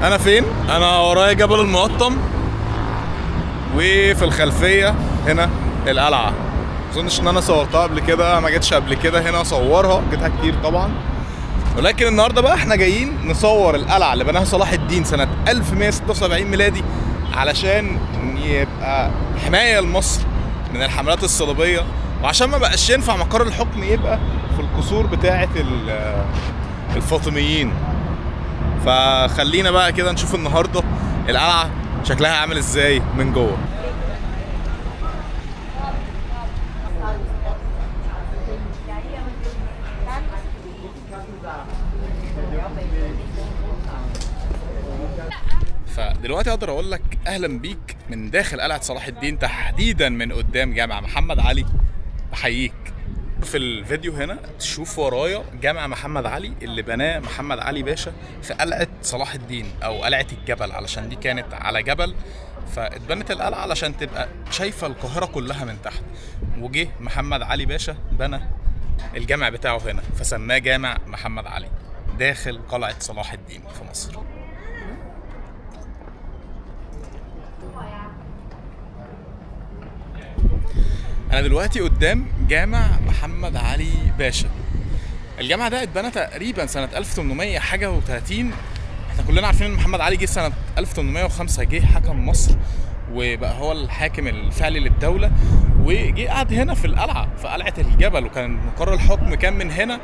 انا فين؟ انا ورايا جبل المقطم، وفي الخلفيه هنا القلعه. مظنش ان انا صورتها قبل كده، ما جيتش قبل كده هنا اصورها، جيتها كتير طبعا، ولكن النهارده بقى احنا جايين نصور القلعه اللي بناها صلاح الدين سنه 1176 ميلادي، علشان يبقى حمايه لمصر من الحملات الصليبيه، وعشان ما بقاش ينفع مقر الحكم يبقى في القصور بتاعه الفاطميين. فخلينا بقى كده نشوف النهارده القلعه شكلها عامل ازاي من جوه. فدلوقتي اقدر اقول لك اهلا بيك من داخل قلعه صلاح الدين، تحديدا من قدام جامع محمد علي. بحييك. في الفيديو هنا تشوف ورايا جامع محمد علي اللي بناه محمد علي باشا في قلعه صلاح الدين او قلعه الجبل، علشان دي كانت على جبل، فاتبنت القلعه علشان تبقى شايفه القاهره كلها من تحت. وجه محمد علي باشا بنى الجامع بتاعه هنا، فسماه جامع محمد علي داخل قلعه صلاح الدين في مصر. أنا دلوقتي قدام جامع محمد علي باشا. الجامع ده اتبنى تقريبا سنة 1800 حاجة و30. احنا كلنا عارفين ان محمد علي جه سنة 1805 جه حكم مصر وبقى هو الحاكم الفعلي للدولة، وجه قعد هنا في القلعة في قلعة الجبل، وكان مقر الحكم كان من هنا،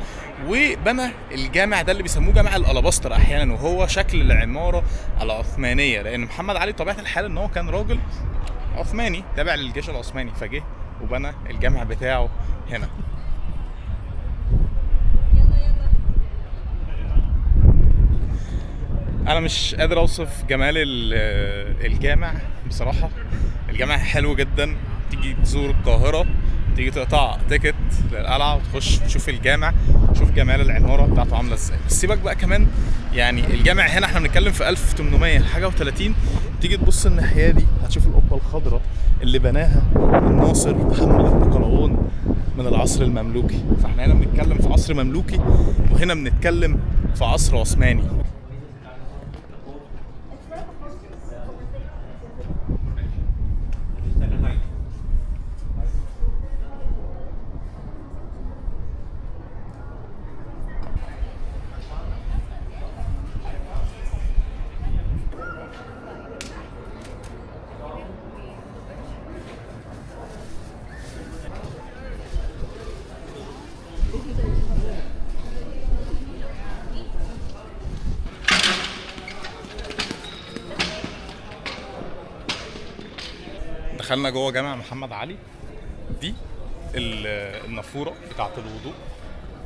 وبنى الجامع ده اللي بيسموه جامع الألاباستر احيانا، وهو شكل العمارة العثمانية، لان محمد علي طبيعة الحال ان هو كان راجل عثماني تابع للجيش العثماني، فجه وبنى الجامع بتاعه هنا. انا مش قادر اوصف جمال الجامع بصراحة. الجامع حلو جدا، تيجي تزور القاهرة تيجي تقطع تيكت للقلعة وتخش تشوف الجامع، تشوف جمال العمارة بتاعته عاملة ازاي. بس سيبك بقى كمان، يعني الجامع هنا احنا بنتكلم في 1800 حاجة و30، تيجي تبص الناحية دي هتشوف القبة الخضراء اللي بناها الناصر محمد بن قلاوون من العصر المملوكي. فاحنا هنا بنتكلم في عصر مملوكي، وهنا بنتكلم في عصر عثماني. دخلنا جوه جامع محمد علي. دي النافوره بتاعه الوضوء.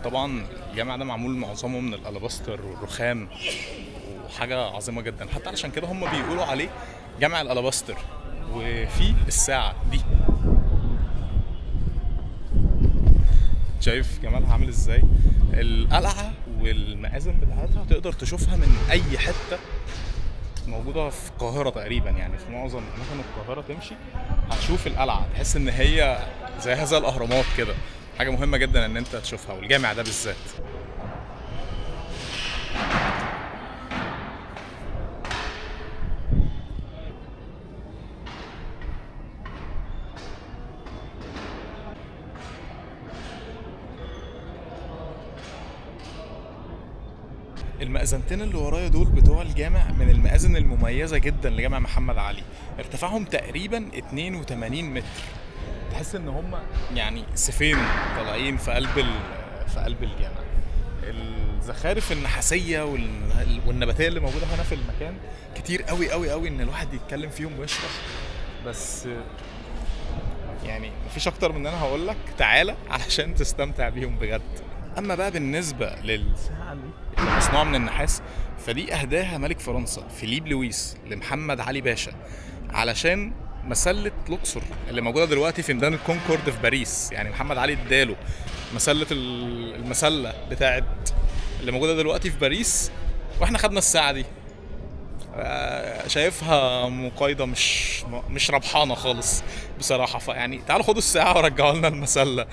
طبعا الجامع ده معمول معظمه من الالاباستر والرخام، وحاجه عظيمه جدا، حتى علشان كده هم بيقولوا عليه جامع الالاباستر. وفي الساعه دي، شايف جمالها عامل ازاي؟ القلعه والمآذن بتاعتها تقدر تشوفها من اي حته موجوده في القاهره تقريبا، يعني في معظم اماكن القاهره تمشي هتشوف القلعه، تحس ان هي زي هذا الاهرامات كده. حاجه مهمه جدا ان انت تشوفها، والجامع ده بالذات. المأذنتين اللي ورايا دول بتوع الجامع من المآذن المميزة جدا لجامع محمد علي، ارتفاعهم تقريبا 82 متر. تحس ان هم يعني سيفين طالعين في قلب الجامع. الزخارف النحاسية والنباتية اللي موجودة هنا في المكان كتير قوي قوي قوي ان الواحد يتكلم فيهم ويشرح، بس يعني مفيش اكتر من ان انا هقول لك تعالى علشان تستمتع بيهم بجد. اما بقى بالنسبه للساعه دي اللي مصنوعه من النحاس، فدي اهداها ملك فرنسا فيليب لويس لمحمد علي باشا علشان مسله لوكسور اللي موجوده دلوقتي في ميدان الكونكورد في باريس. يعني محمد علي اداله المسله بتاعت اللي موجوده دلوقتي في باريس، واحنا خدنا الساعه دي. شايفها مقايضه مش ربحانه خالص بصراحه. فيعني تعالوا خدوا الساعه ورجعوا لنا المسله.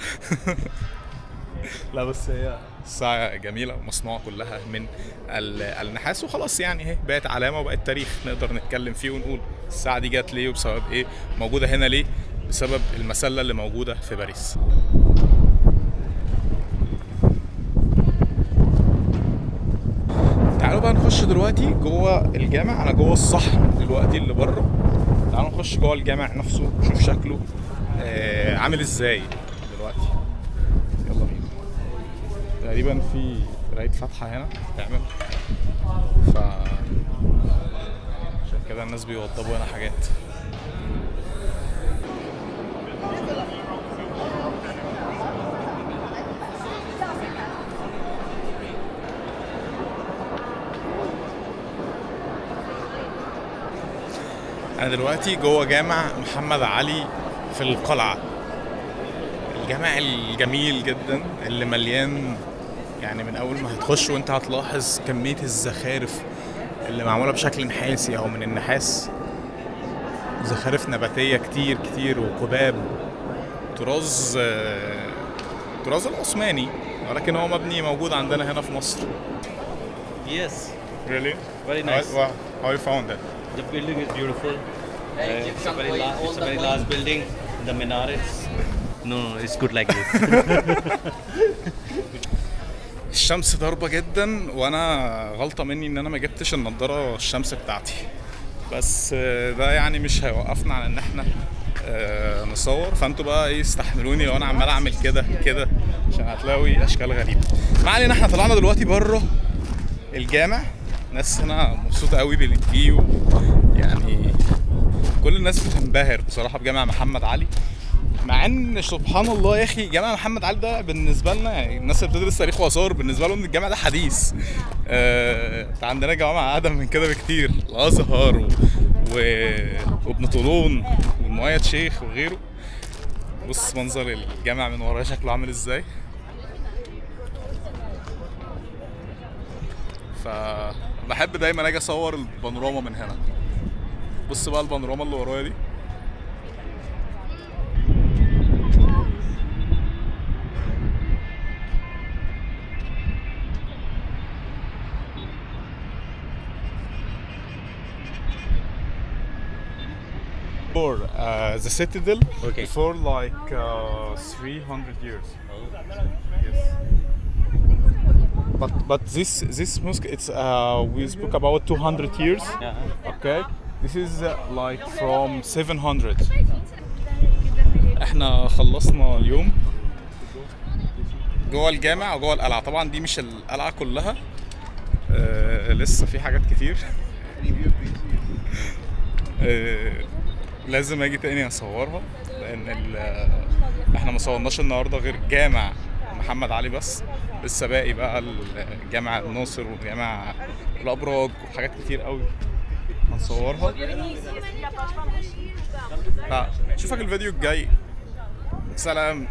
لا بس هي الساعة جميلة ومصنوعة كلها من النحاس، وخلاص يعني اهي بقت علامة وبقت تاريخ نقدر نتكلم فيه ونقول الساعة دي جت ليه وبسبب ايه، موجودة هنا ليه، بسبب المسلة اللي موجودة في باريس. تعالوا بقى نخش دلوقتي جوه الجامع. انا جوه الصحن دلوقتي اللي بره. تعالوا نخش جوه الجامع نفسه نشوف شكله عامل ازاي دلوقتي. يلا بينا. تقريبا في قراية فاتحة هنا بتعمل، ف عشان كده الناس بيوضبوا هنا حاجات. انا دلوقتي جوه جامع محمد علي في القلعة. الجامع الجميل جدا اللي مليان، يعني من اول ما هتخش وانت هتلاحظ كمية الزخارف اللي معمولة بشكل نحاسي او من النحاس، زخارف نباتية كتير كتير وقباب، طراز طراز العثماني، ولكن هو مبني موجود عندنا هنا في مصر. Yes, Really? very nice. How you found it? The building is beautiful. It's a very large building. The minarets. No, it's good like this. الشمس ضاربة جدا، وانا غلطة مني ان انا ما جبتش النضارة الشمس بتاعتي، بس ده يعني مش هيوقفنا على ان احنا نصور. فانتوا بقى ايه، استحملوني لو انا عمال اعمل كده كده عشان هتلاقوا اشكال غريبة. ما علينا، احنا طلعنا دلوقتي بره الجامع. الناس هنا مبسوطة قوي بالجي، يعني كل الناس بتنبهر بصراحة بجامع محمد علي. مع ان سبحان الله يا اخي، جامع محمد علي ده بالنسبه لنا، يعني الناس اللي بتدرس تاريخ واثار بالنسبه لهم الجامع ده حديث. عندنا جوامع اقدم من كده بكتير، الازهر وابن طولون والمؤيد شيخ وغيره. بص منظر الجامع من ورايا شكله عامل ازاي. فبحب دايما اجي اصور البانوراما من هنا. بص بقى البانوراما اللي ورايا دي. Before the citadel, Okay. before like 300 years. Yes. But this mosque, it's we spoke about 200 years. Yeah. Okay. This is like from 700. احنا خلصنا اليوم جوه الجامع وجوه القلعة. طبعا دي مش القلعة كلها، لسه في حاجات كتير. لازم اجي تاني اصورها، لان احنا ما صورناش النهارده غير جامع محمد علي بس. لسه باقي بقى الجامع الناصر وجامع الابراج وحاجات كتير قوي هنصورها. اشوفك الفيديو الجاي. سلام.